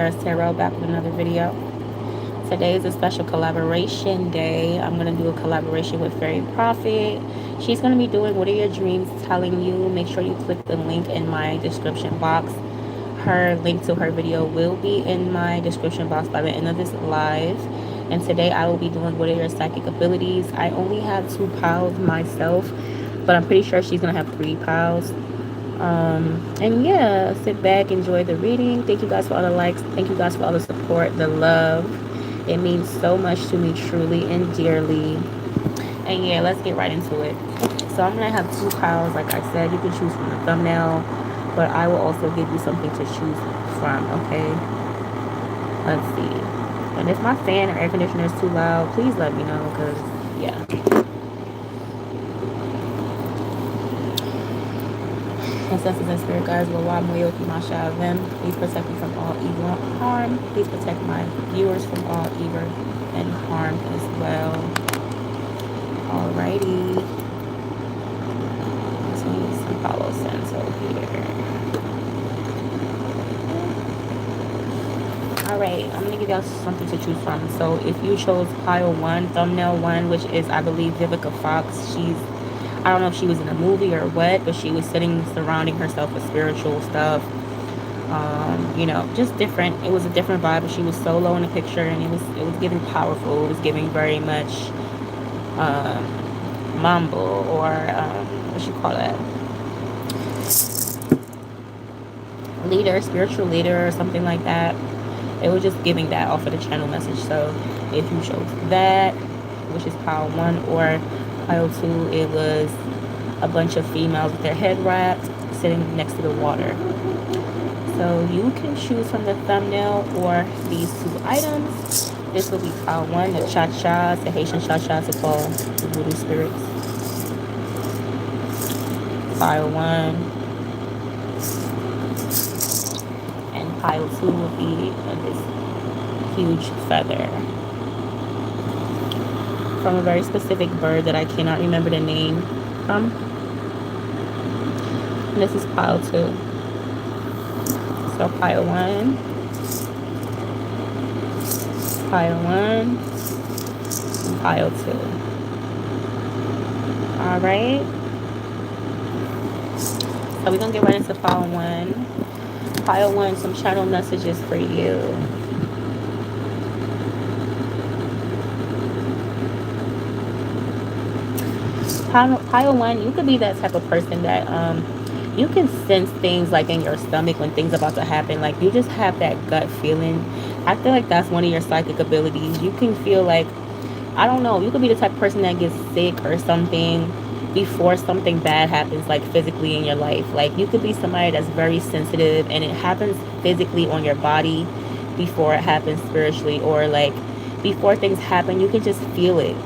Tarot back with another video. Today is a special collaboration day. I'm going to do a collaboration with Fairy Prophet. She's going to be doing What Are Your Dreams Telling You. Make sure you click the link in my description box. Her link to her video will be in my description box by the end of this live. And today I will be doing What Are Your Psychic Abilities. I only have 2 piles myself, but I'm pretty sure she's going to have 3 piles. And yeah, sit back, enjoy the reading. Thank you guys for all the likes. Thank you guys for all the support, the love. It means so much to me, truly and dearly. And yeah, let's get right into it. So I'm gonna have 2 piles. Like I said, you can choose from the thumbnail, but I will also give you something to choose from. Okay, let's see. And if my fan or air conditioner is too loud, please let me know, because yeah. Ancestors and spirit guides will walk me with my them. Please protect me from all evil and harm. Please protect my viewers from all evil and harm as well. Alrighty. Let's need some Palo Santo here. Alright, I'm going to give y'all something to choose from. So if you chose pile 1, thumbnail 1, which is, I believe, Vivica Fox. I don't know if she was in a movie or what, but she was surrounding herself with spiritual stuff. You know, just different. It was a different vibe, but she was solo in the picture, and it was giving powerful. It was giving very much mambo, or what you call that? Leader, spiritual leader, or something like that. It was just giving that off of the channel message. So if you chose that, which is pile 1, or pile 2, it was a bunch of females with their head wrapped sitting next to the water. So you can choose from the thumbnail or these 2 items. This will be pile 1, the cha-chas, the Haitian cha-chas are called the voodoo spirits. Pile 1. And pile 2 will be this huge feather from a very specific bird that I cannot remember the name from. And this is pile 2. So pile 1, pile 1, and pile 2. Alright. So we're going to get right into pile 1. Pile 1, some channel messages for you. Pile 1, you could be that type of person that you can sense things like in your stomach when things are about to happen. Like you just have that gut feeling. I feel like that's one of your psychic abilities. You can feel like, I don't know, you could be the type of person that gets sick or something before something bad happens, like physically in your life. Like you could be somebody that's very sensitive, and it happens physically on your body before it happens spiritually, or like before things happen, you can just feel it.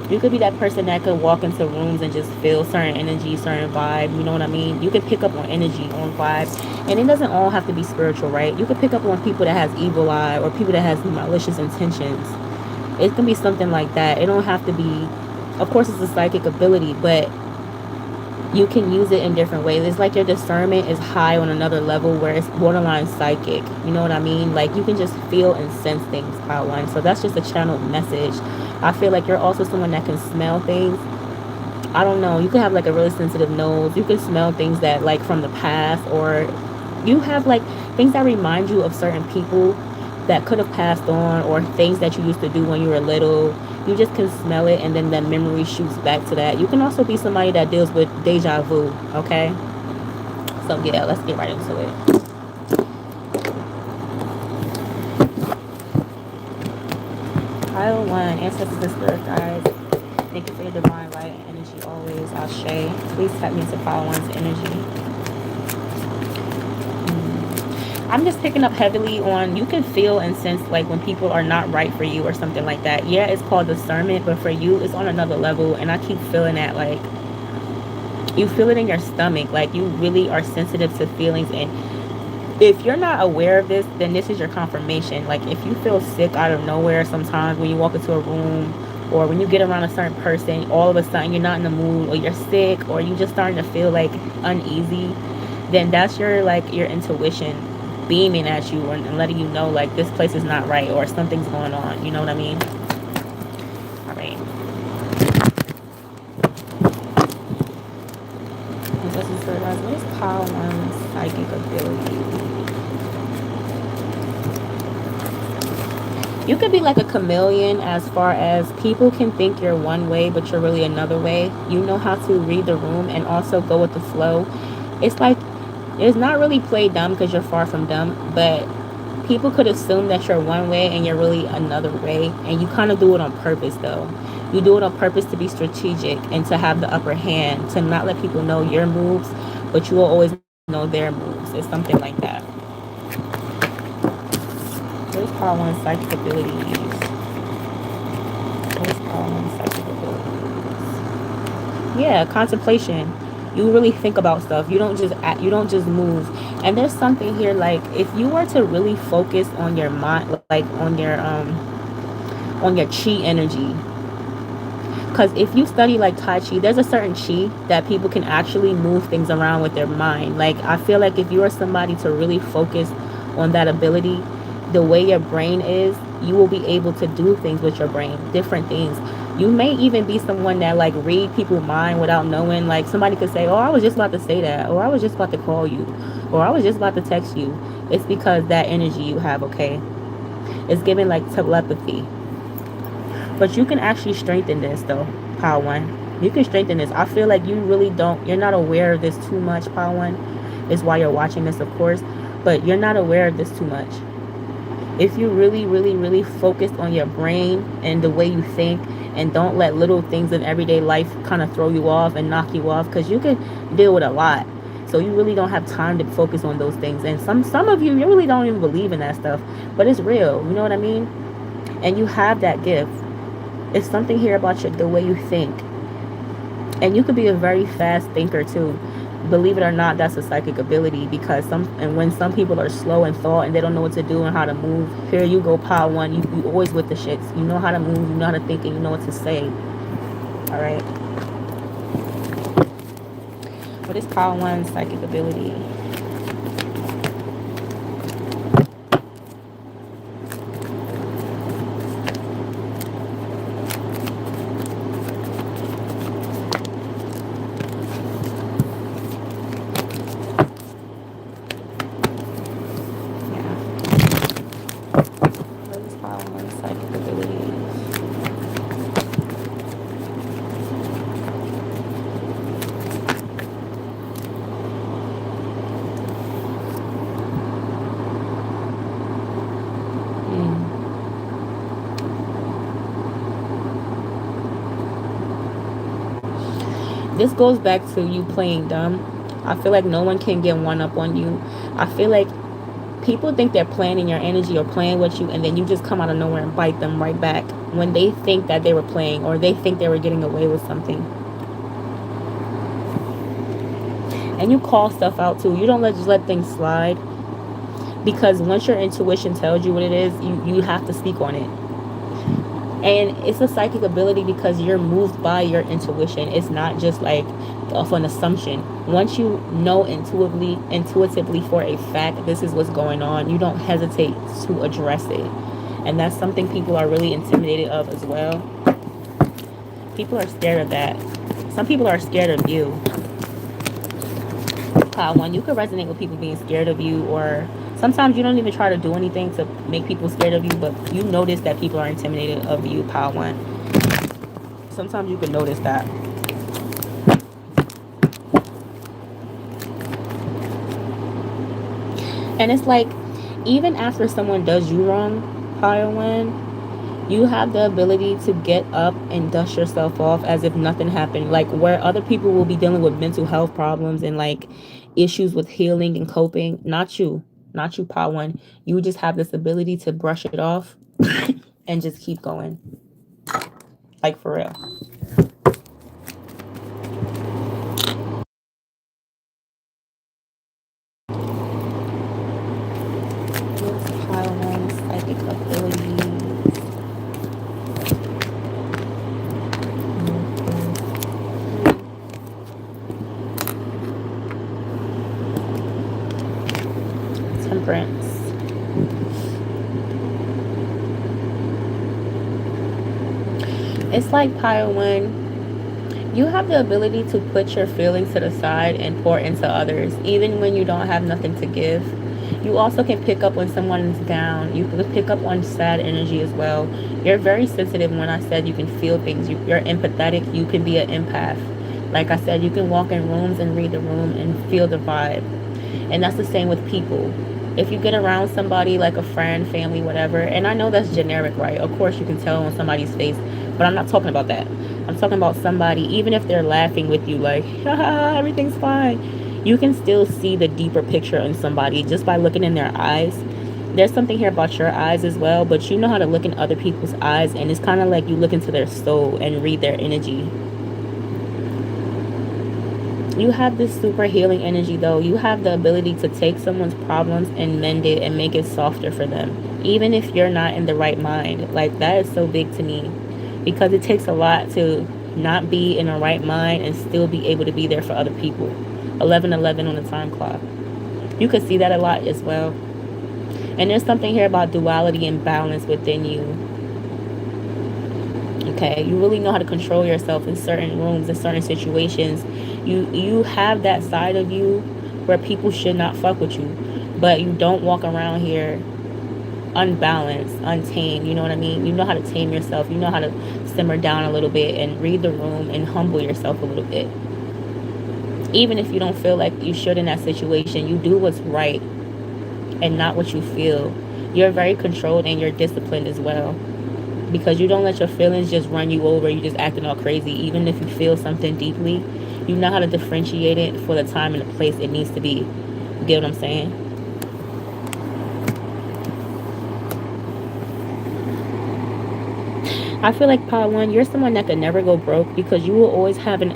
You could be that person that could walk into rooms and just feel certain energy, certain vibe. You know what I mean? You can pick up on energy, on vibes. And it doesn't all have to be spiritual, right? You could pick up on people that has evil eye, or people that has malicious intentions. It can be something like that. It don't have to be, of course it's a psychic ability, but you can use it in different ways. It's like your discernment is high on another level where it's borderline psychic. You know what I mean? Like you can just feel and sense things, pile 1. So that's just a channeled message. I feel like you're also someone that can smell things. I don't know. You can have like a really sensitive nose. You can smell things that like from the past, or you have like things that remind you of certain people that could have passed on, or things that you used to do when you were little. You just can smell it, and then the memory shoots back to that. You can also be somebody that deals with deja vu, okay? So yeah, let's get right into it. Pile 1, ancestors and spirit guides, thank you for your divine light and energy always. Ashe. Please tap me into pile 1's energy. I'm just picking up heavily on, you can feel and sense like when people are not right for you or something like that. Yeah, it's called discernment, but for you, it's on another level. And I keep feeling that, like, you feel it in your stomach. Like, you really are sensitive to feelings. And if you're not aware of this, then this is your confirmation. Like, if you feel sick out of nowhere sometimes when you walk into a room, or when you get around a certain person, all of a sudden you're not in the mood, or you're sick, or you just starting to feel like uneasy, then that's your, like, your intuition beaming at you and letting you know like this place is not right or something's going on. You know what I mean? All right. What is Pile 1's psychic ability? You could be like a chameleon as far as people can think you're one way, but you're really another way. You know how to read the room and also go with the flow. It's like, it's not really play dumb because you're far from dumb, but people could assume that you're one way and you're really another way. And you kind of do it on purpose, though. You do it on purpose to be strategic and to have the upper hand, to not let people know your moves, but you will always know their moves. It's something like that. What is Power 1's psychic abilities? What is Power 1's psychic abilities? Yeah, contemplation. You really think about stuff. You don't just act, you don't just move. And there's something here like if you were to really focus on your mind, like on your chi energy. Because if you study like Tai Chi, there's a certain chi that people can actually move things around with their mind. Like I feel like if you are somebody to really focus on that ability, the way your brain is, you will be able to do things with your brain, different things. You may even be someone that like read people's mind without knowing. Like somebody could say, oh, I was just about to say that, or I was just about to call you, or I was just about to text you. It's because that energy you have, okay? It's giving like telepathy. But you can actually strengthen this though, Power 1. You can strengthen this. I feel like you really don't, you're not aware of this too much, Power 1. Is why you're watching this, of course. But you're not aware of this too much. If you really, really, really focus on your brain and the way you think, and don't let little things in everyday life kind of throw you off and knock you off, because you can deal with a lot. So you really don't have time to focus on those things. And some of you really don't even believe in that stuff. But it's real. You know what I mean? And you have that gift. It's something here about the way you think. And you could be a very fast thinker too. Believe it or not, that's a psychic ability, because when some people are slow in thought and they don't know what to do and how to move, here you go, Power 1. You always with the shits. You know how to move, you know how to think, and you know what to say. Alright. What is Power 1's psychic ability? This goes back to you playing dumb. I feel like no one can get one up on you. I feel like people think they're playing in your energy or playing with you, and then you just come out of nowhere and bite them right back when they think that they were playing or they think they were getting away with something. And you call stuff out too. You don't just let things slide, because once your intuition tells you what it is, you have to speak on it. And it's a psychic ability because you're moved by your intuition. It's not just like off an assumption. Once you know intuitively for a fact this is what's going on, you don't hesitate to address it. And that's something people are really intimidated of as well. People are scared of that. Some people are scared of you. Power 1, you could resonate with people being scared of you, or sometimes you don't even try to do anything to make people scared of you, but you notice that people are intimidated of you, Power 1. Sometimes you can notice that. And it's like, even after someone does you wrong, Power 1, you have the ability to get up and dust yourself off as if nothing happened. Like where other people will be dealing with mental health problems and like issues with healing and coping, not you, Power 1. You just have this ability to brush it off and just keep going, like for real. Power 1's psychic abilities. Temperance. It's like pile one. You have the ability to put your feelings to the side and pour into others, even when you don't have nothing to give. You also can pick up when someone's down. You can pick up on sad energy as well. You're very sensitive. When I said you can feel things, you're empathetic. You can be an empath. Like I said, you can walk in rooms and read the room and feel the vibe. And that's the same with people. If you get around somebody like a friend, family, whatever, and I know that's generic, right? Of course, you can tell on somebody's face, but I'm not talking about that. I'm talking about somebody, even if they're laughing with you, like, haha, everything's fine, you can still see the deeper picture in somebody just by looking in their eyes. There's something here about your eyes as well, but you know how to look in other people's eyes, and it's kind of like you look into their soul and read their energy. You have this super healing energy, though. You have the ability to take someone's problems and mend it and make it softer for them, even if you're not in the right mind. Like, that is so big to me because it takes a lot to not be in the right mind and still be able to be there for other people. 11:11 on the time clock. You could see that a lot as well. And there's something here about duality and balance within you. Okay, you really know how to control yourself in certain rooms, in certain situations. You have that side of you where people should not fuck with you, but you don't walk around here unbalanced, untamed. You know what I mean? You know how to tame yourself. You know how to simmer down a little bit and read the room and humble yourself a little bit. Even if you don't feel like you should in that situation, you do what's right and not what you feel. You're very controlled and you're disciplined as well, because you don't let your feelings just run you over. You just acting all crazy. Even if you feel something deeply, you know how to differentiate it for the time and the place it needs to be. You get what I'm saying? I feel like part one, you're someone that could never go broke because you will always have an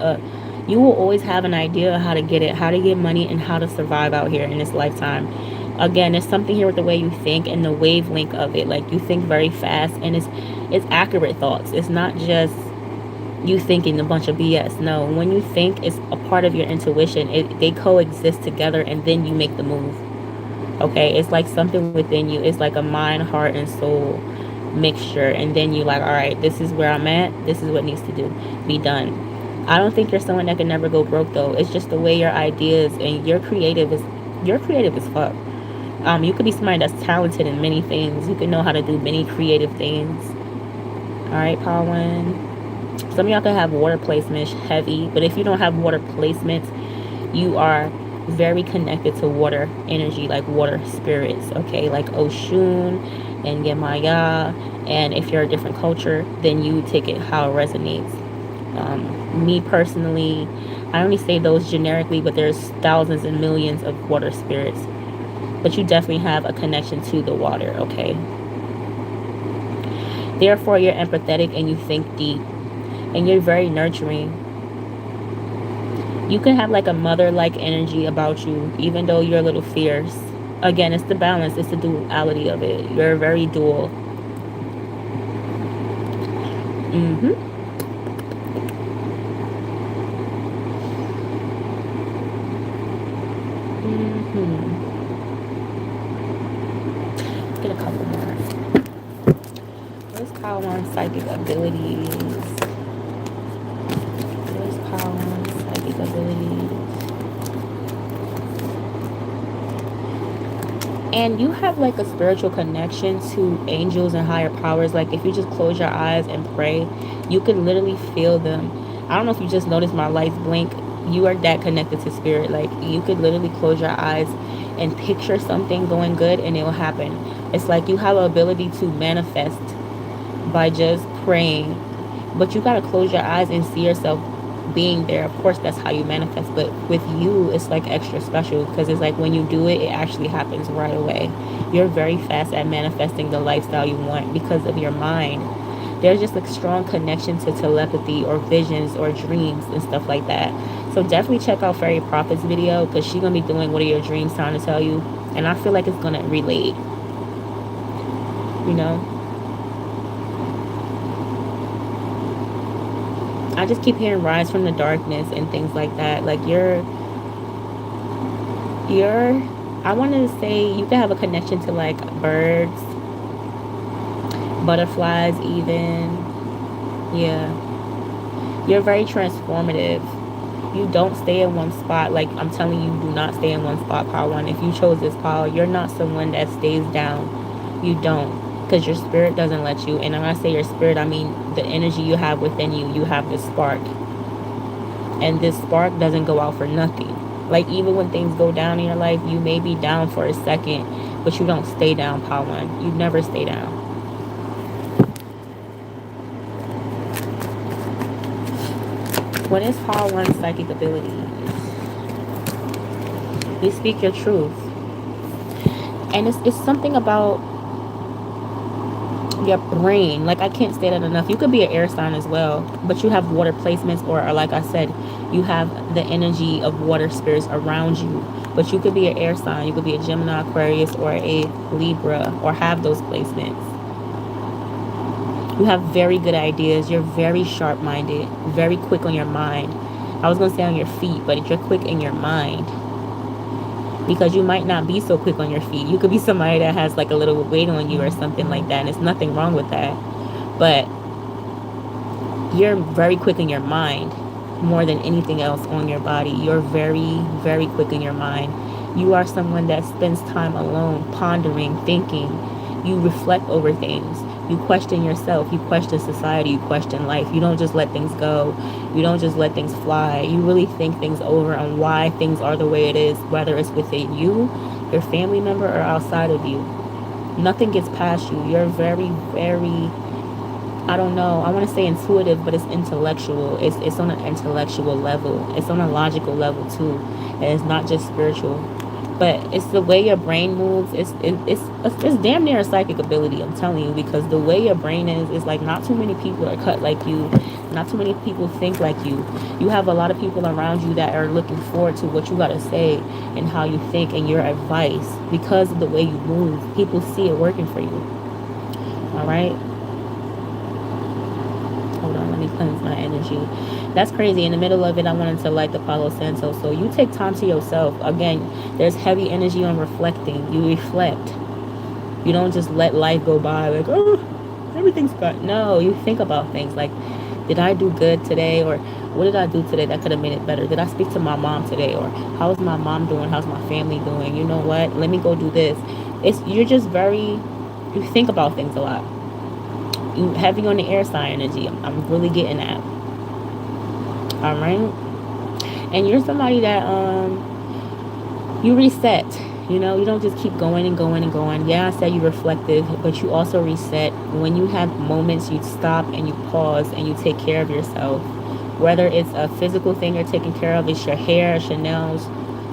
idea of how to get it, how to get money, and how to survive out here in this lifetime. Again, there's something here with the way you think and the wavelength of it. Like, you think very fast, and it's accurate thoughts. It's not just you thinking a bunch of BS. No, when you think, it's a part of your intuition. They coexist together, and then you make the move. Okay, it's like something within you. It's like a mind, heart, and soul mixture, and then you like, all right, this is where I'm at. This is what needs to do be done. I don't think you're someone that can never go broke, though. It's just the way your ideas and you're creative as fuck. You could be somebody that's talented in many things. You can know how to do many creative things. All right, Paul One. Some of y'all could have water placements heavy, but if you don't have water placements, you are very connected to water energy, like water spirits, okay, like Oshun and Yemaya. And if you're a different culture, then you take it how it resonates. Me personally, I only say those generically, but there's thousands and millions of water spirits. But you definitely have a connection to the water, okay? Therefore, you're empathetic and you think deep. And you're very nurturing. You can have like a mother-like energy about you, even though you're a little fierce. Again, it's the balance. It's the duality of it. You're very dual. Mm-hmm. Let's get a couple more. Let's call on psychic abilities. Let's call on psychic abilities. And you have like a spiritual connection to angels and higher powers. Like, if you just close your eyes and pray, you can literally feel them. I don't know if you just noticed my lights blink. You are that connected to spirit. Like, you could literally close your eyes and picture something going good and it will happen. It's like you have the ability to manifest by just praying. But you got to close your eyes and see yourself being there. Of course, that's how you manifest. But with you, it's like extra special because it's like when you do it, it actually happens right away. You're very fast at manifesting the lifestyle you want because of your mind. There's just a strong connection to telepathy or visions or dreams and stuff like that. So definitely check out Fairy Prophet's video because she's going to be doing what are your dreams trying to tell you. And I feel like it's going to relate. You know? I just keep hearing rise from the darkness and things like that. Like, I wanted to say you can have a connection to like birds, butterflies even. Yeah. You're very transformative. You don't stay in one spot. Like I'm telling you, do not stay in one spot, Power One. If you chose this power, you're not someone that stays down. You don't. Because your spirit doesn't let you. And when I say your spirit, I mean the energy you have within you. You have this spark. And this spark doesn't go out for nothing. Like even when things go down in your life, you may be down for a second, but you don't stay down, Power One. You never stay down. What is Power One's psychic ability? You speak your truth. And it's something about your brain. Like I can't say that enough. You could be an air sign as well, but you have water placements, or like I said, you have the energy of water spirits around you. But you could be an air sign. You could be a Gemini, Aquarius, or a Libra, or have those placements. You have very good ideas. You're very sharp-minded, very quick on your mind. I was going to say on your feet, but you're quick in your mind. Because you might not be so quick on your feet. You could be somebody that has like a little weight on you or something like that, and there's nothing wrong with that. But you're very quick in your mind more than anything else on your body. You're very, very quick in your mind. You are someone that spends time alone, pondering, thinking. You reflect over things. You question yourself. You question society. You question life. You don't just let things go. You don't just let things fly. You really think things over on why things are the way it is, whether it's within you, your family member, or outside of you. Nothing gets past you. You're very, very, I don't know, I want to say intuitive, but it's intellectual. It's on an intellectual level. It's on a logical level too. And it's not just spiritual. But it's the way your brain moves. It's damn near a psychic ability, I'm telling you, because the way your brain is like not too many people are cut like you. Not too many people think like you. You have a lot of people around you that are looking forward to what you got to say and how you think and your advice because of the way you move. People see it working for you. All right? Hold on, let me cleanse my energy. That's crazy. In the middle of it, I wanted to light the Palo Santo. So you take time to yourself. Again, there's heavy energy on reflecting. You reflect. You don't just let life go by like, oh, everything's fine. No, you think about things like, did I do good today? Or what did I do today that could have made it better? Did I speak to my mom today? Or how's my mom doing? How's my family doing? You know what? Let me go do this. You're just very, you think about things a lot. You heavy on the air sign energy. I'm really getting that. All right. And you're somebody that you reset. You know, you don't just keep going and going and going. Yeah, I said you're reflective, but you also reset. When you have moments, you stop and you pause and you take care of yourself. Whether it's a physical thing you're taking care of, it's your hair, it's your nails,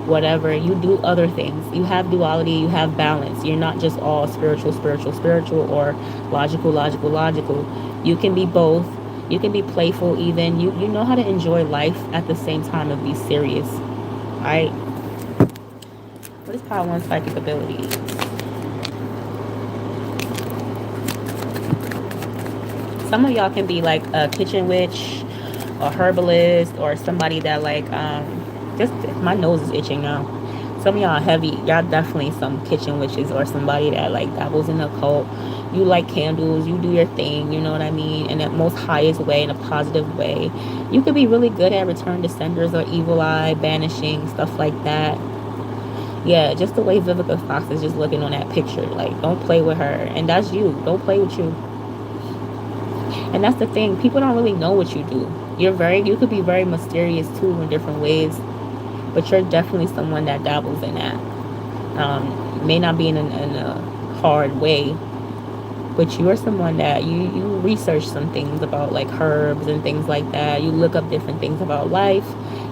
whatever. You do other things. You have duality, you have balance. You're not just all spiritual, spiritual, spiritual, or logical, logical, logical. You can be both. You can be playful even. You know how to enjoy life at the same time and be serious. Alright? What is Power One psychic ability? Some of y'all can be like a kitchen witch, a herbalist, or somebody that like just my nose is itching now. Some of y'all heavy. Y'all definitely some kitchen witches or somebody that like dabbles in the occult. You like candles. You do your thing. You know what I mean? In the most highest way, in a positive way. You could be really good at return to senders or evil eye, banishing, stuff like that. Yeah, just the way Vivica Fox is just looking on that picture. Like, don't play with her. And that's you. Don't play with you. And that's the thing. People don't really know what you do. You could be very mysterious too in different ways. But you're definitely someone that dabbles in that. May not be in a hard way, but you are someone that you research some things about like herbs and things like that. You look up different things about life.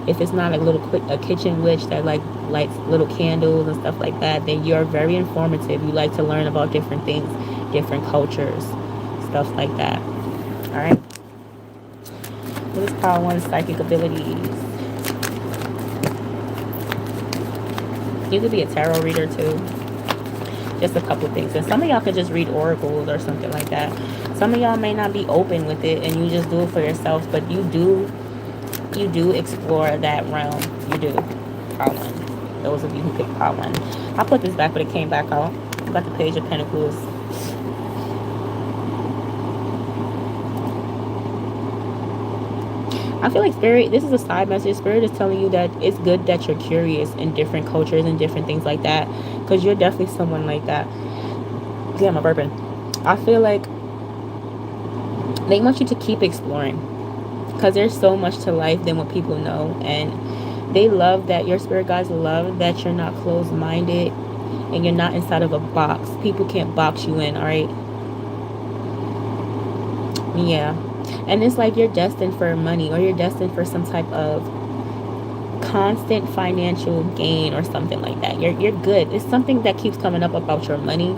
If it's not a kitchen witch that like lights little candles and stuff like that, then you're very informative. You like to learn about different things, different cultures, stuff like that. All right. What is Power One's psychic abilities? You could be a tarot reader too. Just a couple things. And some of y'all could just read oracles or something like that. Some of y'all may not be open with it and you just do it for yourself, but you do explore that realm. You do. Power One. Those of you who picked Power One. I put this back, but it came back out. I got the Page of Pentacles. I feel like spirit, this is a side message. Spirit is telling you that it's good that you're curious in different cultures and different things like that, because you're definitely someone like that. Damn, I'm burping. I feel like they want you to keep exploring, because there's so much to life than what people know. And they love that, your spirit guides love that you're not closed minded and you're not inside of a box. People can't box you in, all right? Yeah. And it's like you're destined for money, or you're destined for some type of constant financial gain or something like that. You're good. It's something that keeps coming up about your money.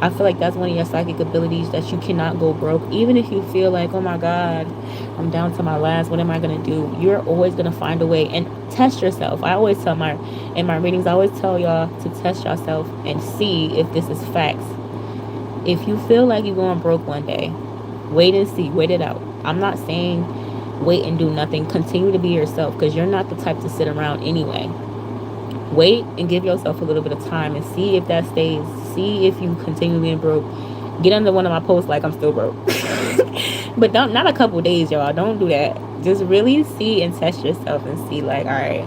I feel like that's one of your psychic abilities, that you cannot go broke. Even if you feel like, oh my God, I'm down to my last, what am I gonna do? You're always gonna find a way, and test yourself. I always tell my in my readings, I always tell y'all to test yourself and see if this is facts. If you feel like you're going broke one day, wait and see, wait it out. I'm not saying wait and do nothing. Continue to be yourself, because you're not the type to sit around anyway. Wait and give yourself a little bit of time and see if that stays. See if you continue being broke. Get under one of my posts like I'm still broke. But don't, not a couple days, y'all. Don't do that. Just really see and test yourself and see, like, all right,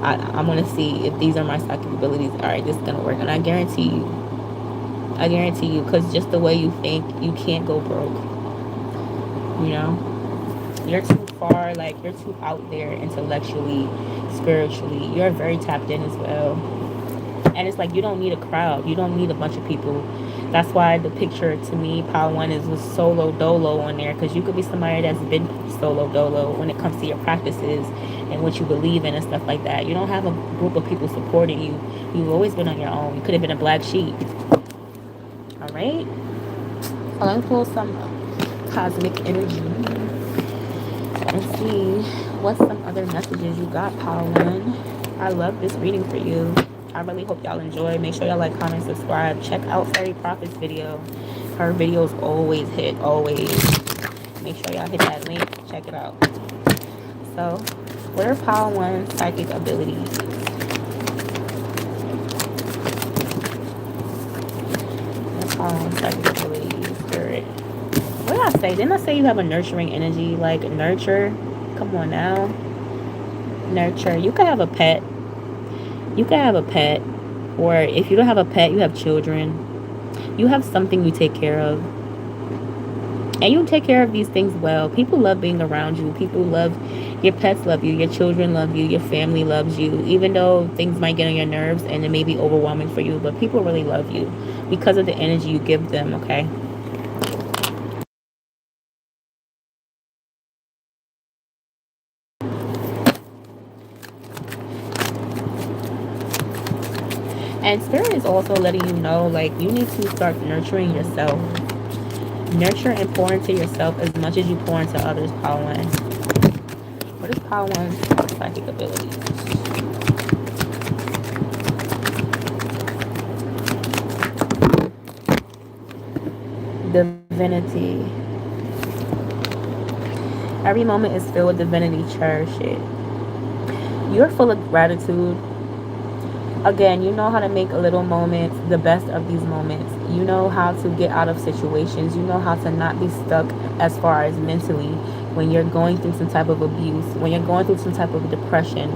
I want to see if these are my psychic abilities. All right, this is gonna work, and I guarantee you, because just the way you think, you can't go broke. You know, you're too far, like you're too out there intellectually, spiritually. You're very tapped in as well. And it's like you don't need a crowd. You don't need a bunch of people. That's why the picture to me, Power One, is with solo dolo on there, because you could be somebody that's been solo dolo when it comes to your practices and what you believe in and stuff like that. You don't have a group of people supporting you. You've always been on your own. You could have been a black sheep. All right. So let me pull some cosmic energy and see what's some other messages you got, Power One. I love this reading for you. I really hope y'all enjoy. Make sure y'all like, comment, subscribe. Check out Fairy Prophet's video. Her videos always hit, always. Make sure y'all hit that link. Check it out. So, what are Power One psychic abilities? Power One psychic abilities, spirit. What did I say? Didn't I say you have a nurturing energy? Like nurture? Come on now. Nurture. You could have a pet. You can have a pet, or if you don't have a pet, you have children. You have something you take care of, and you take care of these things well. People love being around you. People love, your pets love you, your children love you, your family loves you, even though things might get on your nerves and it may be overwhelming for you, but people really love you because of the energy you give them. Okay. And spirit is also letting you know, like, you need to start nurturing yourself. Nurture and pour into yourself as much as you pour into others, Power One. What is Power One's psychic abilities? Divinity. Every moment is filled with divinity. Cherish it. You're full of gratitude. Again, you know how to make little moments the best of these moments. You know how to get out of situations. You know how to not be stuck as far as mentally when you're going through some type of abuse, when you're going through some type of depression.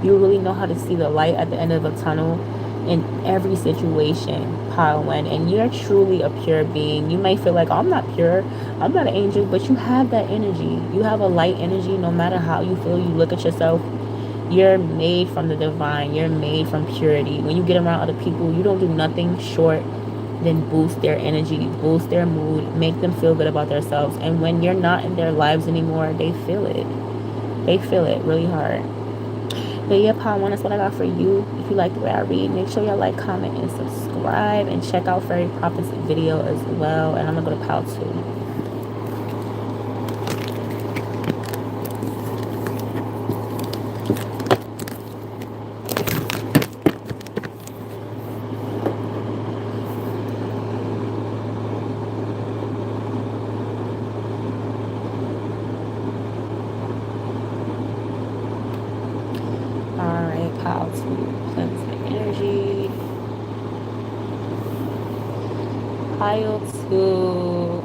You really know how to see the light at the end of a tunnel in every situation, Power One. And you're truly a pure being. You may feel like, oh, I'm not pure, I'm not an angel, but you have that energy. You have a light energy. No matter how you feel, you look at yourself, you're made from the divine. You're made from purity. When you get around other people, you don't do nothing short than boost their energy, boost their mood, make them feel good about themselves. And when you're not in their lives anymore, they feel it. They feel it really hard. But yeah, Power One, that's what I got for you. If you like the way I read, make sure y'all like, comment, and subscribe. And check out Fairy Prophet's video as well. And I'm going to go to Power 2. Alright, Power 2. Cleanse my energy. Pile 2.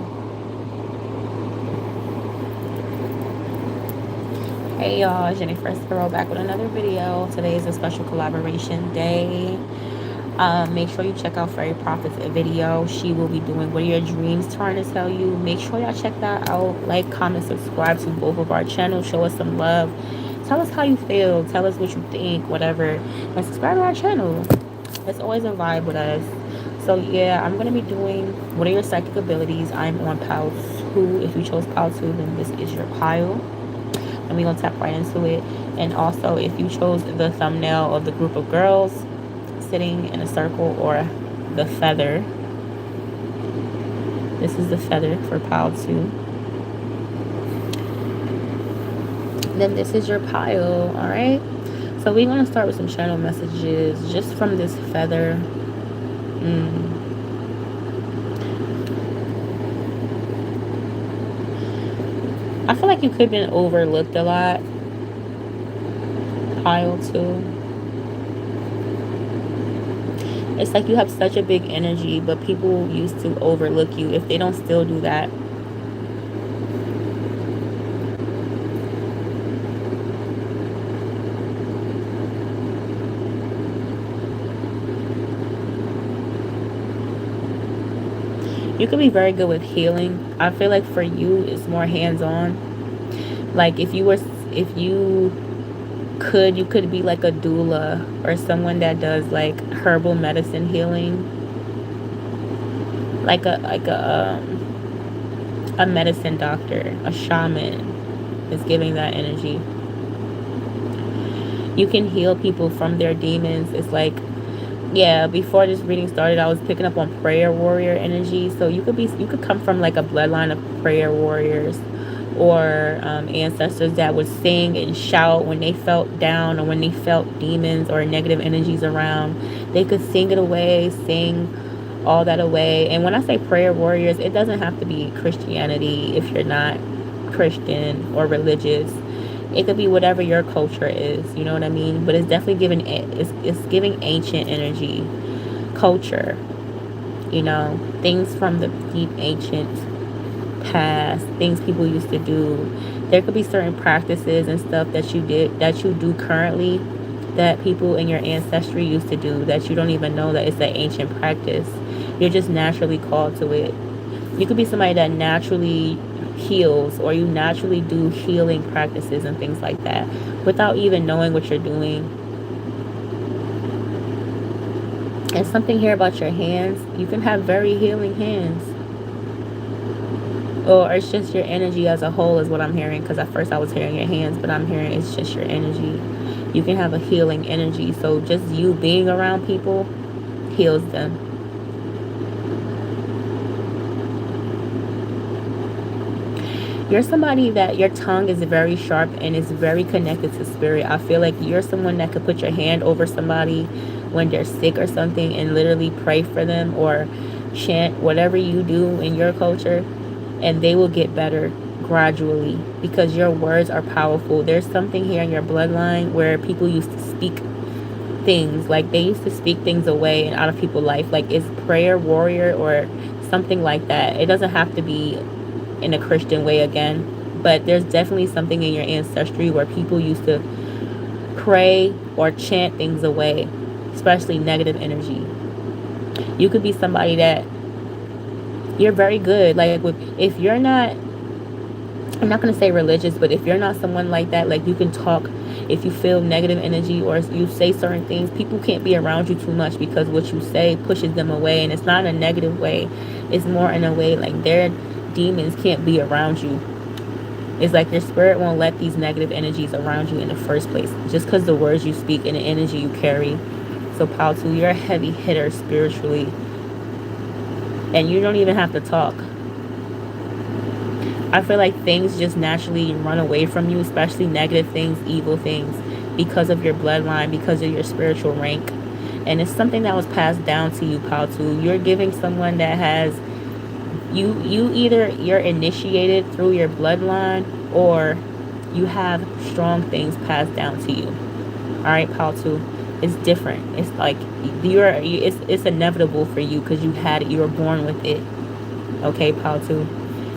Hey y'all, Jennifer Sparrow back with another video. Today is a special collaboration day. Make sure you check out Fairy Prophet's video. She will be doing What Are Your Dreams Trying to Tell You. Make sure y'all check that out. Like, comment, subscribe to both of our channels. Show us some love. Tell us how you feel. Tell us what you think, whatever. And subscribe to our channel. It's always a vibe with us. So yeah, I'm going to be doing What Are Your Psychic Abilities. I'm on pile 2. If you chose pile 2, then this is your pile. And we're going to tap right into it. And also, if you chose the thumbnail of the group of girls sitting in a circle, or the feather, this is the feather for pile 2, then this is your pile. All right, so we're going to start with some channel messages just from this feather. I feel like you could have been overlooked a lot. Pile 2. It's like you have such a big energy, but people used to overlook you. If they don't still do that, you could be very good with healing. I feel like for you, it's more hands-on. Like if you could be like a doula or someone that does like herbal medicine healing, like a medicine doctor, a shaman is giving that energy. You can heal people from their demons. It's like, yeah, before this reading started, I was picking up on prayer warrior energy. So you could come from like a bloodline of prayer warriors, or ancestors that would sing and shout when they felt down, or when they felt demons or negative energies around. They could sing it away, sing all that away. And when I say prayer warriors, it doesn't have to be Christianity if you're not Christian or religious. It could be whatever your culture is, you know what I mean? But it's definitely giving, it's giving ancient energy, culture, you know, things from the deep ancient past, things people used to do. There could be certain practices and stuff that you do currently, that people in your ancestry used to do, that you don't even know that it's an ancient practice. You're just naturally called to it. You could be somebody that naturally heals, or you naturally do healing practices and things like that without even knowing what you're doing. And something here about your hands, you can have very healing hands, or it's just your energy as a whole is what I'm hearing, because at first I was hearing your hands, but I'm hearing it's just your energy. You can have a healing energy, so just you being around people heals them. You're somebody that your tongue is very sharp and is very connected to spirit. I feel like you're someone that could put your hand over somebody when they're sick or something and literally pray for them, or chant whatever you do in your culture, and they will get better gradually because your words are powerful. There's something here in your bloodline where people used to speak things, like they used to speak things away and out of people's life. Like it's prayer warrior or something like that. It doesn't have to be in a Christian way again, but there's definitely something in your ancestry where people used to pray or chant things away, especially negative energy. You could be somebody that you're very good, like if you're not, I'm not going to say religious, but if you're not someone like that, like you can talk, if you feel negative energy or you say certain things, people can't be around you too much because what you say pushes them away. And it's not in a negative way, it's more in a way like their demons can't be around you. It's like your spirit won't let these negative energies around you in the first place, just because the words you speak and the energy you carry. So pile 2, you're a heavy hitter spiritually, and you don't even have to talk. I feel like things just naturally run away from you, especially negative things, evil things, because of your bloodline, because of your spiritual rank. And it's something that was passed down to you, pile 2. You're giving someone that has, you either you're initiated through your bloodline, or you have strong things passed down to you. All right, pile 2. It's different. It's like it's inevitable for you because you had it. You were born with it. Okay, pile 2.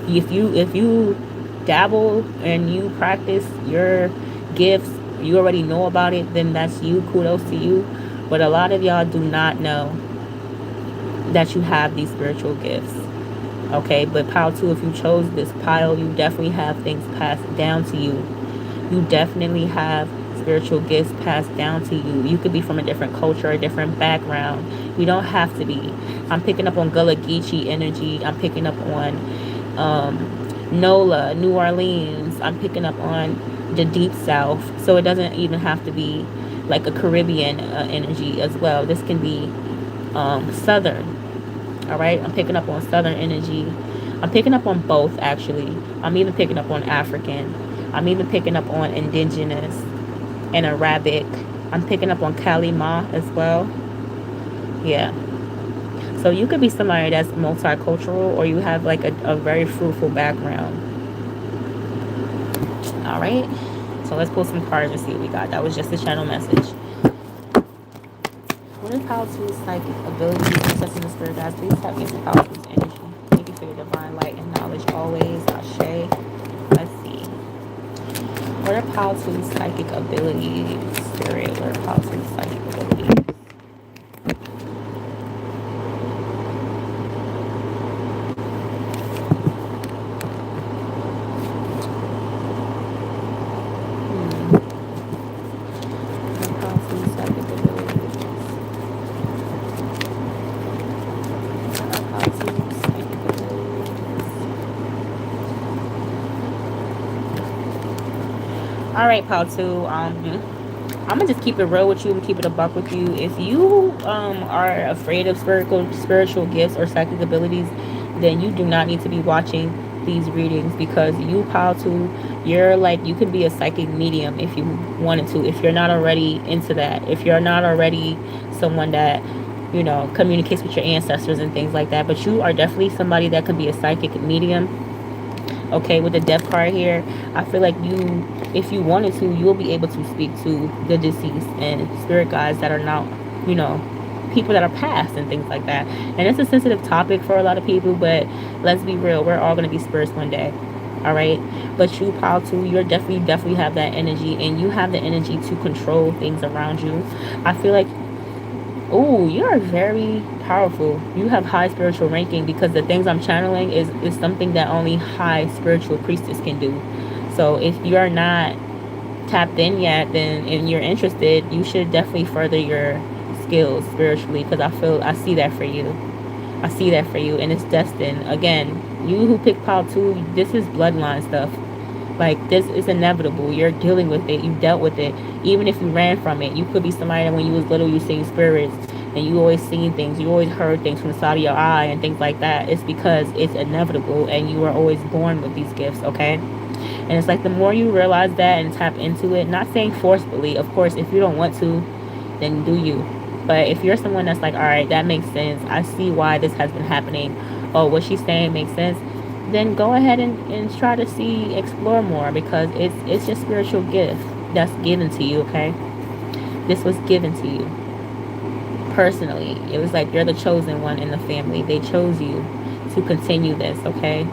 If you dabble and you practice your gifts, you already know about it, then that's you. Kudos to you. But a lot of y'all do not know that you have these spiritual gifts. Okay, but pile two, if you chose this pile, you definitely have things passed down to you. You definitely have spiritual gifts passed down to you. You could be from a different culture, a different background. You don't have to be. I'm picking up on Gullah Geechee energy. I'm picking up on NOLA, New Orleans. I'm picking up on the Deep South. So it doesn't even have to be like a Caribbean energy as well. This can be Southern. All right, I'm picking up on Southern energy. I'm picking up on both, actually. I'm even picking up on African. I'm even picking up on indigenous and Arabic. I'm picking up on Kalima as well. Yeah. So you could be somebody that's multicultural, or you have like a very fruitful background. All right. So let's pull some cards and see what we got. That was just a channel message. What is Palo-Two's psychic abilities, accessing the spirit guides? Please tap into Palo-Two's energy. Thank you for your divine light and knowledge always. Ashe. Let's see. What are Palo-Two's psychic abilities? Spirit, what are Palo-Two's psychic abilities? All right, Pal 2. I'm gonna just keep it real with you and keep it a buck with you. If you are afraid of spiritual gifts or psychic abilities, then you do not need to be watching these readings, because you, Pal 2, you're like, you can be a psychic medium if you wanted to. If you're not already into that, if you're not already someone that, you know, communicates with your ancestors and things like that, but you are definitely somebody that can be a psychic medium. Okay, with the death card here, I feel like you, if you wanted to, you'll be able to speak to the deceased and spirit guides that are now, you know, people that are past and things like that. And it's a sensitive topic for a lot of people, but let's be real, we're all going to be spirits one day. All right, but you, Pal 2, you're definitely have that energy, and you have the energy to control things around you. I feel like, oh, you are very powerful. You have high spiritual ranking, because the things I'm channeling is something that only high spiritual priestess can do. So if you're not tapped in yet, then and you're interested, you should definitely further your skills spiritually, because I see that for you. I see that for you, and it's destined. Again, you who pick Pile 2, this is bloodline stuff. Like, this is inevitable. You're dealing with it. You dealt with it. Even if you ran from it, you could be somebody that when you was little, you seen spirits, and you always seen things. You always heard things from the side of your eye and things like that. It's because it's inevitable, and you were always born with these gifts, okay? And it's like, the more you realize that and tap into it, not saying forcefully, of course, if you don't want to, then do you. But if you're someone that's like, all right, that makes sense. I see why this has been happening. Oh, what she's saying makes sense. Then go ahead and try to explore more, because it's your spiritual gift that's given to you, okay? This was given to you personally. It was like you're the chosen one in the family. They chose you to continue this, okay?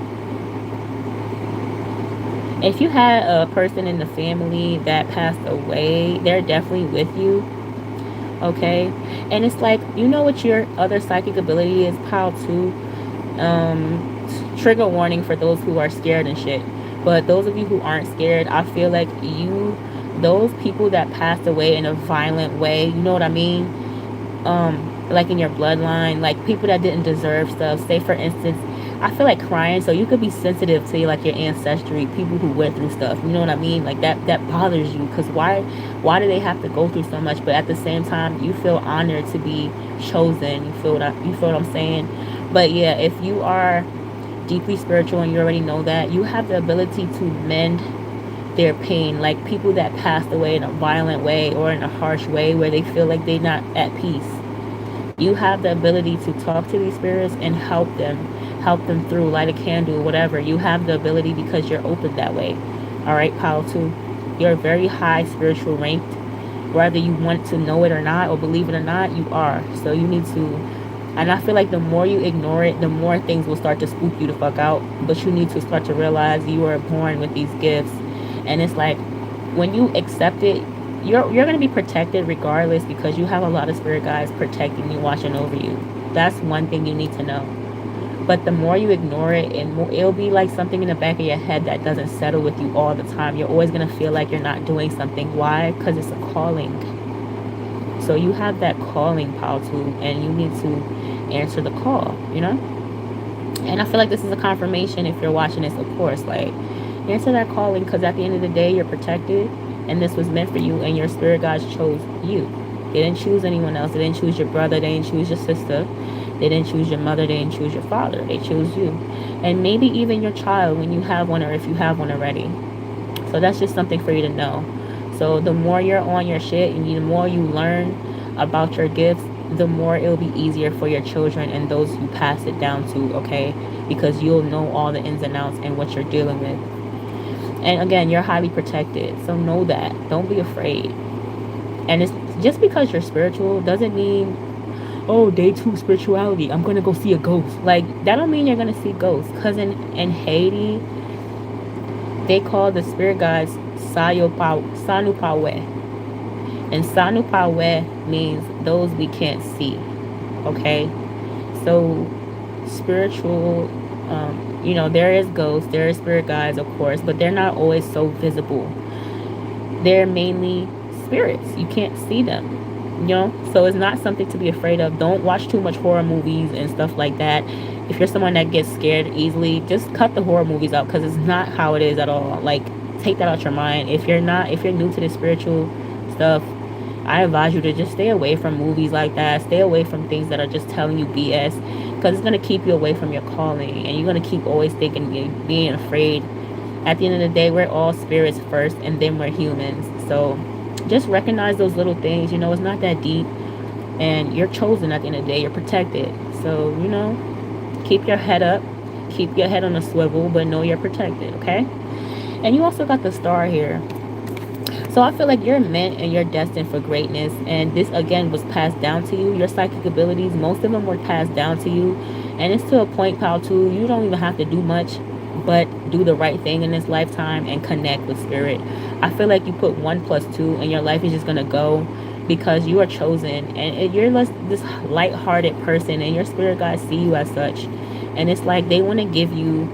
If you had a person in the family that passed away, they're definitely with you, okay? And it's like, you know what your other psychic ability is, Pile 2? Trigger warning for those who are scared and shit. But those of you who aren't scared, I feel like those people that passed away in a violent way, you know what I mean? Like in your bloodline, like people that didn't deserve stuff. Say for instance, I feel like crying, so you could be sensitive to like your ancestry, people who went through stuff. You know what I mean? Like that bothers you, because why do they have to go through so much? But at the same time, you feel honored to be chosen. You feel what I'm saying? But yeah, if you are deeply spiritual and you already know that, you have the ability to mend their pain. Like people that passed away in a violent way or in a harsh way where they feel like they're not at peace, you have the ability to talk to these spirits and help them through, light a candle, whatever. You have the ability, because you're open that way. All right, Pile 2, you're very high spiritual ranked, whether you want to know it or not, or believe it or not, you are. So you need to. And I feel like the more you ignore it, the more things will start to spook you the fuck out. But you need to start to realize you are born with these gifts. And it's like, when you accept it, you're going to be protected regardless, because you have a lot of spirit guides protecting you, watching over you. That's one thing you need to know. But the more you ignore it, and more, it'll be like something in the back of your head that doesn't settle with you all the time. You're always going to feel like you're not doing something. Why? Because it's a calling. So you have that calling, Paltu, and you need to answer the call, you know? And I feel like this is a confirmation, if you're watching this, of course, like, answer that calling, because at the end of the day, you're protected, and this was meant for you, and your spirit guides chose you. They didn't choose anyone else. They didn't choose your brother. They didn't choose your sister. They didn't choose your mother. They didn't choose your father. They chose you. And maybe even your child, when you have one, or if you have one already. So that's just something for you to know. So the more you're on your shit, and the more you learn about your gifts, the more it'll be easier for your children and those you pass it down to, okay? Because you'll know all the ins and outs and what you're dealing with. And again, you're highly protected. So know that. Don't be afraid. And it's just because you're spiritual doesn't mean, oh, day 2 spirituality, I'm gonna go see a ghost. Like, that don't mean you're gonna see ghosts. Because in Haiti, they call the spirit guides Sanupawe. And Sanupawe means those we can't see. Okay? So, spiritual, there is ghosts, there is spirit guides, of course, but they're not always so visible. They're mainly spirits. You can't see them. So it's not something to be afraid of. Don't watch too much horror movies and stuff like that. If you're someone that gets scared easily, just cut the horror movies out, because it's not how it is at all. Like, take that out your mind. If you're new to the spiritual stuff, I advise you to just stay away from movies like that. Stay away from things that are just telling you BS, because it's going to keep you away from your calling, and you're going to keep always thinking, being afraid. At the end of the day, we're all spirits first, and then we're humans. So just recognize those little things. It's not that deep, and you're chosen. At the end of the day, you're protected. So, keep your head up, keep your head on a swivel, but know you're protected, okay? And you also got the star here. So I feel like you're meant and you're destined for greatness. And this, again, was passed down to you. Your psychic abilities, most of them were passed down to you. And it's to a point, pal, too. You don't even have to do much, but do the right thing in this lifetime and connect with spirit. I feel like you put 1 plus 2 and your life is just going to go, because you are chosen, and you're this light-hearted person, and your spirit guides see you as such. And it's like they want to give you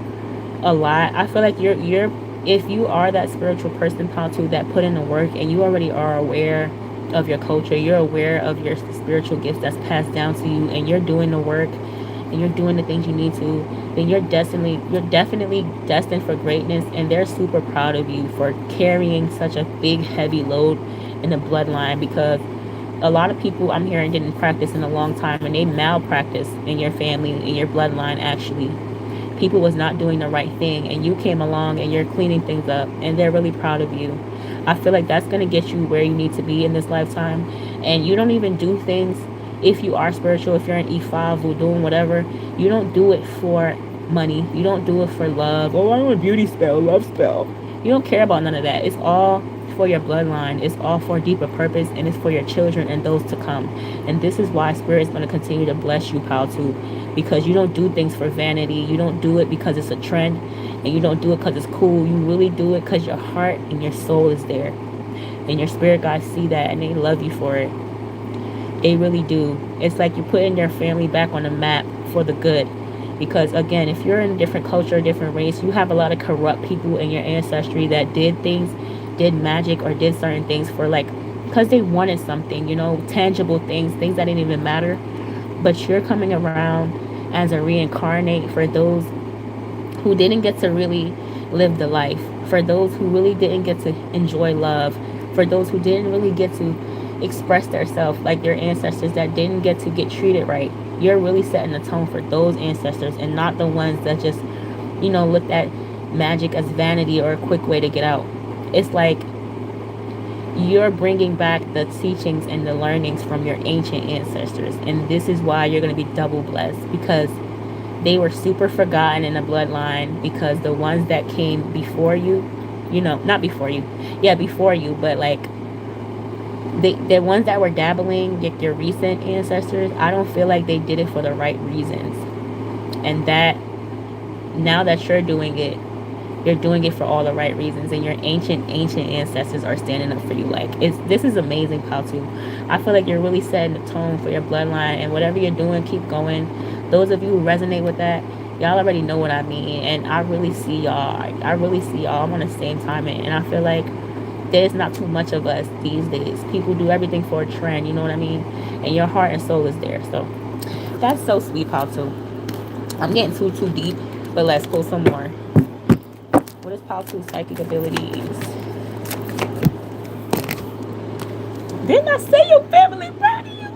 a lot. I feel like if you are that spiritual person, Pantu, that put in the work, and you already are aware of your culture, you're aware of your spiritual gifts that's passed down to you, and you're doing the work, and you're doing the things you need to, then you're definitely destined for greatness. And they're super proud of you for carrying such a big, heavy load in the bloodline, because a lot of people I'm hearing didn't practice in a long time, and they malpractice in your family, in your bloodline. Actually, people was not doing the right thing, and you came along and you're cleaning things up, and they're really proud of you. I feel like that's going to get you where you need to be in this lifetime. And you don't even do things, if you are spiritual, if you're an E5 who doing whatever, you don't do it for money. You don't do it for love. Oh, I want a beauty spell, love spell. You don't care about none of that. It's all for your bloodline. It's all for a deeper purpose, and it's for your children and those to come. And this is why Spirit is going to continue to bless you, pal, too, because you don't do things for vanity. You don't do it because it's a trend, and you don't do it because it's cool. You really do it because your heart and your soul is there, and your spirit guides see that, and they love you for it. They really do. It's like you're putting your family back on the map for the good. Because again, if you're in a different culture, a different race, you have a lot of corrupt people in your ancestry that did things, did magic, or did certain things for, like, because they wanted something, tangible things that didn't even matter. But you're coming around as a reincarnate for those who didn't get to really live the life, for those who really didn't get to enjoy love, for those who didn't really get to express themselves like your ancestors, that didn't get to get treated right. You're really setting the tone for those ancestors, and not the ones that just, looked at magic as vanity or a quick way to get out. It's like you're bringing back the teachings and the learnings from your ancient ancestors. And this is why you're going to be double blessed, because they were super forgotten in the bloodline, because the ones that came before you, not before you, yeah, before you, but like the ones that were dabbling, like your recent ancestors, I don't feel like they did it for the right reasons. And that now that you're doing it, You're doing it for all the right reasons, and your ancient ancestors are standing up for you. Like, it's this is amazing, Paltu. I feel like you're really setting the tone for your bloodline, and whatever you're doing, keep going. Those of you who resonate with that, y'all already know what I mean, and I really see y'all. I really see y'all. I'm on the same time, and I feel like there's not too much of us these days. People do everything for a trend, you know what I mean? And your heart and soul is there. So that's so sweet, Paltu. I'm getting too deep, but let's pull some more. What is Paltu's psychic abilities? Didn't I say your family proud of you?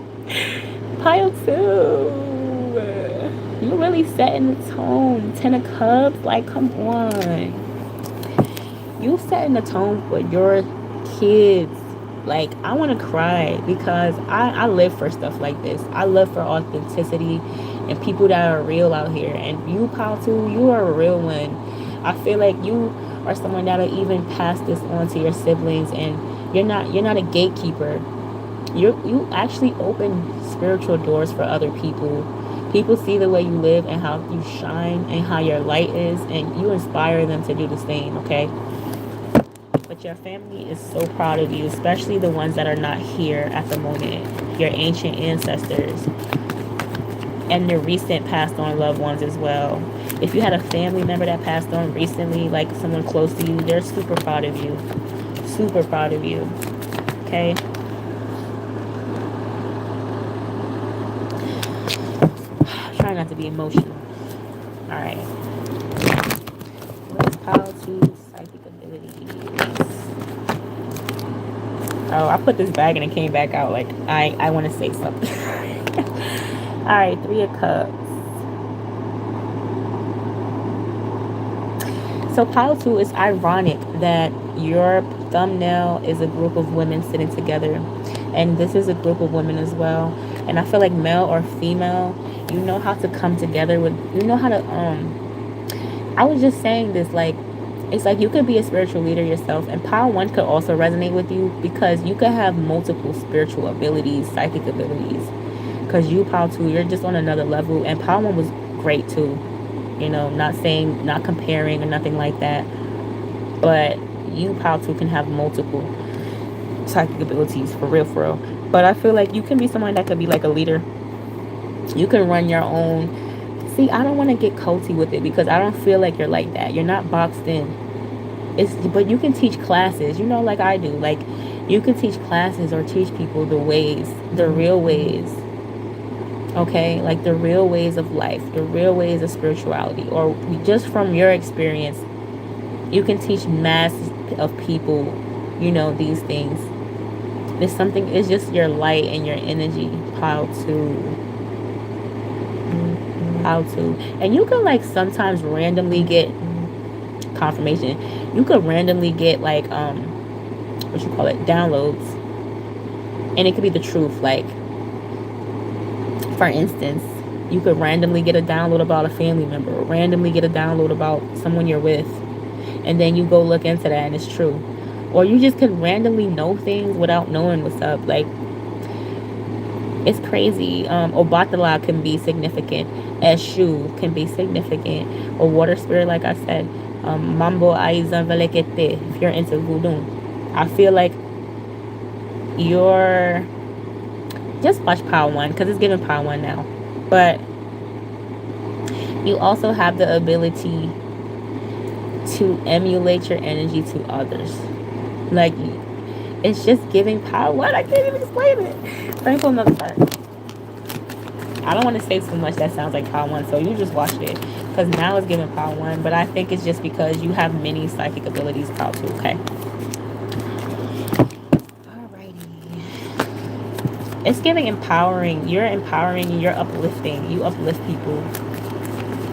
Pile 2. You really setting the tone. 10 of Cups, like, come on. You setting the tone for your kids. Like, I want to cry because I live for stuff like this. I live for authenticity and people that are real out here. And you, Paltu, you are a real one. I feel like you are someone that'll even pass this on to your siblings, and you're not a gatekeeper. You actually open spiritual doors for other people. People see the way you live and how you shine and how your light is, and you inspire them to do the same, okay? But your family is so proud of you, especially the ones that are not here at the moment. Your ancient ancestors and your recent passed on loved ones as well. If you had a family member that passed on recently, like someone close to you, they're super proud of you. Super proud of you. Okay? Try not to be emotional. Alright. Let's pile to psychic abilities. Oh, I put this bag and it came back out like I want to say something. Alright, 3 of Cups. So pile 2, it's ironic that your thumbnail is a group of women sitting together, and this is a group of women as well. And I feel like male or female, you know how to come together with, you know how to I was just saying this, like, it's like you could be a spiritual leader yourself, and pile 1 could also resonate with you because you could have multiple spiritual abilities, psychic abilities, because you, pile 2, you're just on another level, and pile 1 was great too. You know, not saying, not comparing or nothing like that. But you, pile 2, can have multiple psychic abilities, for real, for real. But I feel like you can be someone that could be like a leader. You can run your own. See, I don't want to get culty with it because I don't feel like you're like that. You're not boxed in. But you can teach classes, you know, like I do. Like, you can teach classes or teach people the ways, the real ways. Okay, like the real ways of life, the real ways of spirituality, or just from your experience, you can teach mass of people, you know, these things. It's something, it's just your light and your energy. How to, and you can like sometimes randomly get confirmation. You could randomly get like what you call it, downloads, and it could be the truth. Like, for instance, you could randomly get a download about a family member, or randomly get a download about someone you're with, and then you go look into that and it's true. Or you just could randomly know things without knowing what's up. Like, it's crazy. Obatala can be significant. Eshu can be significant. Or water spirit, like I said. Mambo Aizan Velekete, if you're into voodoo. I feel like you're... Just watch Power 1, because it's giving Power 1 now. But you also have the ability to emulate your energy to others. Like, it's just giving Power 1. I can't even explain it. Let me pull another card. I don't want to say too much that sounds like Power 1, so you just watch it. Because now it's giving Power 1, but I think it's just because you have many psychic abilities, Power 2, okay? It's giving empowering. You're empowering. You're uplifting. You uplift people.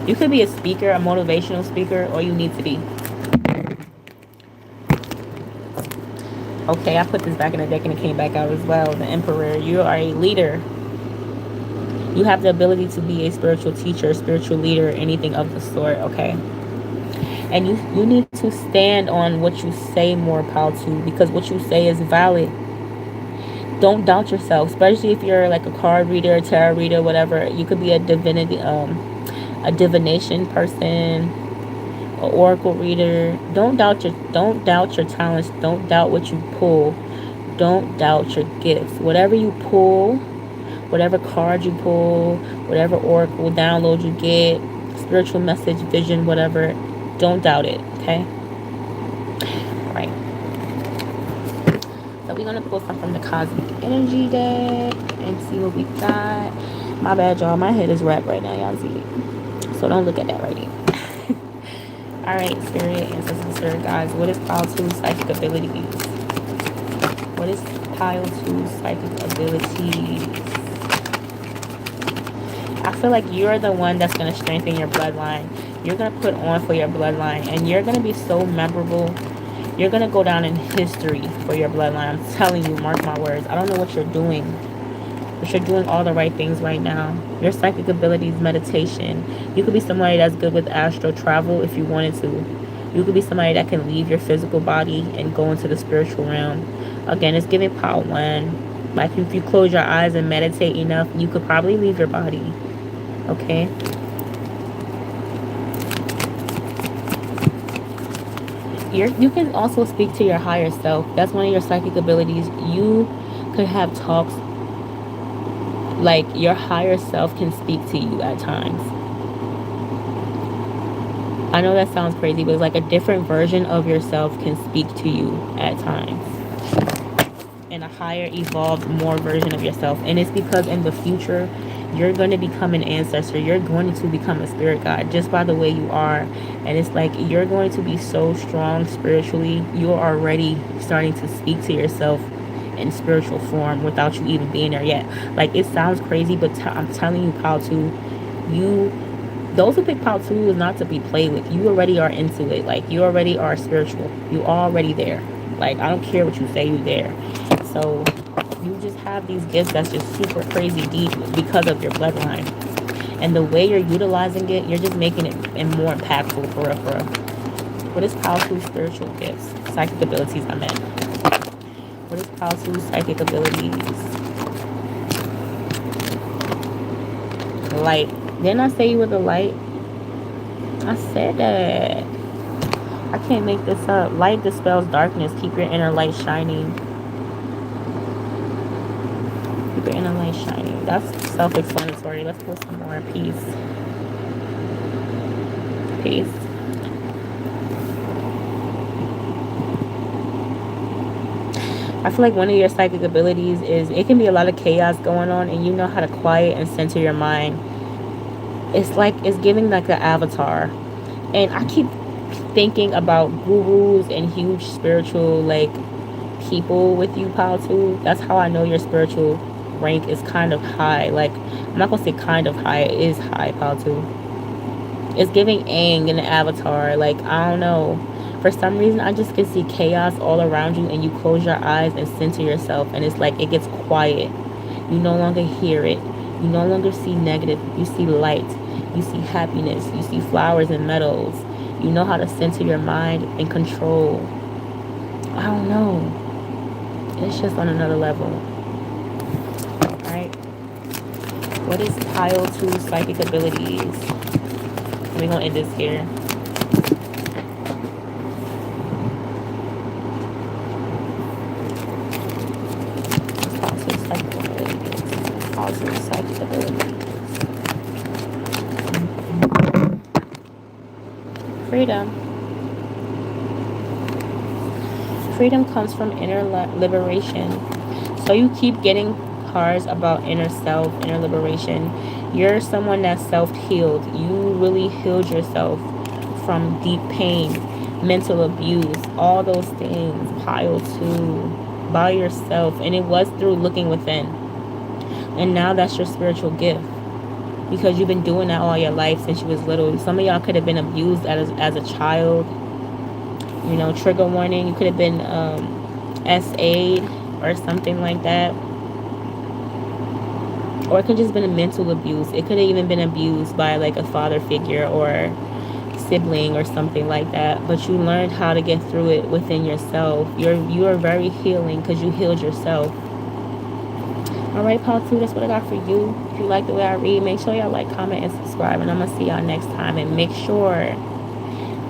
You could be a speaker, a motivational speaker, or you need to be. Okay, I put this back in the deck and it came back out as well. The Emperor. You are a leader. You have the ability to be a spiritual teacher, spiritual leader, anything of the sort, okay? And you need to stand on what you say more, Pal, too, because what you say is valid. Don't doubt yourself, especially if you're like a card reader, a tarot reader, whatever. You could be a divination person. an oracle reader. Don't doubt your talents. Don't doubt what you pull. Don't doubt your gifts. Whatever you pull, whatever card you pull, whatever oracle download you get, spiritual message, vision, whatever, don't doubt it. Okay? All right. So we're gonna pull some from the cosmic energy deck and see what we got. My bad, y'all. My head is wrapped right now. Y'all see it. So don't look at that right here. All right, spirit, ancestors, spirit guys. What is pile 2 psychic abilities? What is pile 2 psychic abilities? I feel like you're the one that's going to strengthen your bloodline. You're going to put on for your bloodline. And you're going to be so memorable. You're going to go down in history for your bloodline. I'm telling you, mark my words. I don't know what you're doing. But you're doing all the right things right now. Your psychic abilities, meditation. You could be somebody that's good with astral travel if you wanted to. You could be somebody that can leave your physical body and go into the spiritual realm. Again, it's giving power 1. Like if you close your eyes and meditate enough, you could probably leave your body. Okay? You can also speak to your higher self. That's one of your psychic abilities. You could have talks. Like your higher self can speak to you at times. I know that sounds crazy, but it's like a different version of yourself can speak to you at times. And a higher, evolved, more version of yourself. And it's because in the future, you're going to become an ancestor. You're going to become a spirit guide just by the way you are. And it's like you're going to be so strong spiritually. You're already starting to speak to yourself in spiritual form without you even being there yet. Like it sounds crazy, but I'm telling you, Pal 2, those who pick Pal 2 is not to be played with. You already are into it. Like you already are spiritual. You already there. Like I don't care what you say, you there. So you just have these gifts that's just super crazy deep because of your bloodline. And the way you're utilizing it, you're just making it more impactful for real, for real. What is Pal 2 spiritual gifts? Psychic abilities, I meant. What is Pal 2 psychic abilities? Light. Didn't I say you were the light? I said that. I can't make this up. Light dispels darkness. Keep your inner light shining. Keep your inner light shining. That's self-explanatory. Let's put some more. Peace. Peace. I feel like one of your psychic abilities is it can be a lot of chaos going on and you know how to quiet and center your mind. It's like it's giving like an avatar. And I keep thinking about gurus and huge spiritual like people with you, Pal 2. That's how I know your spiritual rank is kind of high. Like I'm not gonna say kind of high, it is high, Pal 2. It's giving Aang in the avatar. Like I don't know. For some reason, I just can see chaos all around you and you close your eyes and center yourself and it's like it gets quiet. You no longer hear it. You no longer see negative. You see light. You see happiness. You see flowers and meadows. You know how to center your mind and control. I don't know. It's just on another level. Alright. What is Pile 2 psychic abilities? We're going to end this here. Psychic abilities. Freedom. Freedom comes from inner liberation. So you keep getting cards about inner self, inner liberation. You're someone that's self-healed. You really healed yourself from deep pain, mental abuse, all those things. Pile 2 by yourself. And it was through looking within. And now that's your spiritual gift. Because you've been doing that all your life since you was little. Some of y'all could have been abused as a child. You know, trigger warning. You could have been SA'd or something like that. Or it could have just been a mental abuse. It could have even been abused by like a father figure or sibling or something like that. But you learned how to get through it within yourself. You are very healing because you healed yourself. Alright, Pile 2, that's what I got for you. If you like the way I read, make sure y'all like, comment, and subscribe. And I'm going to see y'all next time. And make sure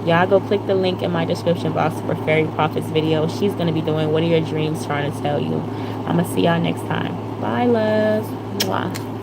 Y'all go click the link in my description box for Fairy Prophet's video. She's going to be doing What Are Your Dreams Trying to Tell You. I'm going to see y'all next time. Bye, loves. Mwah.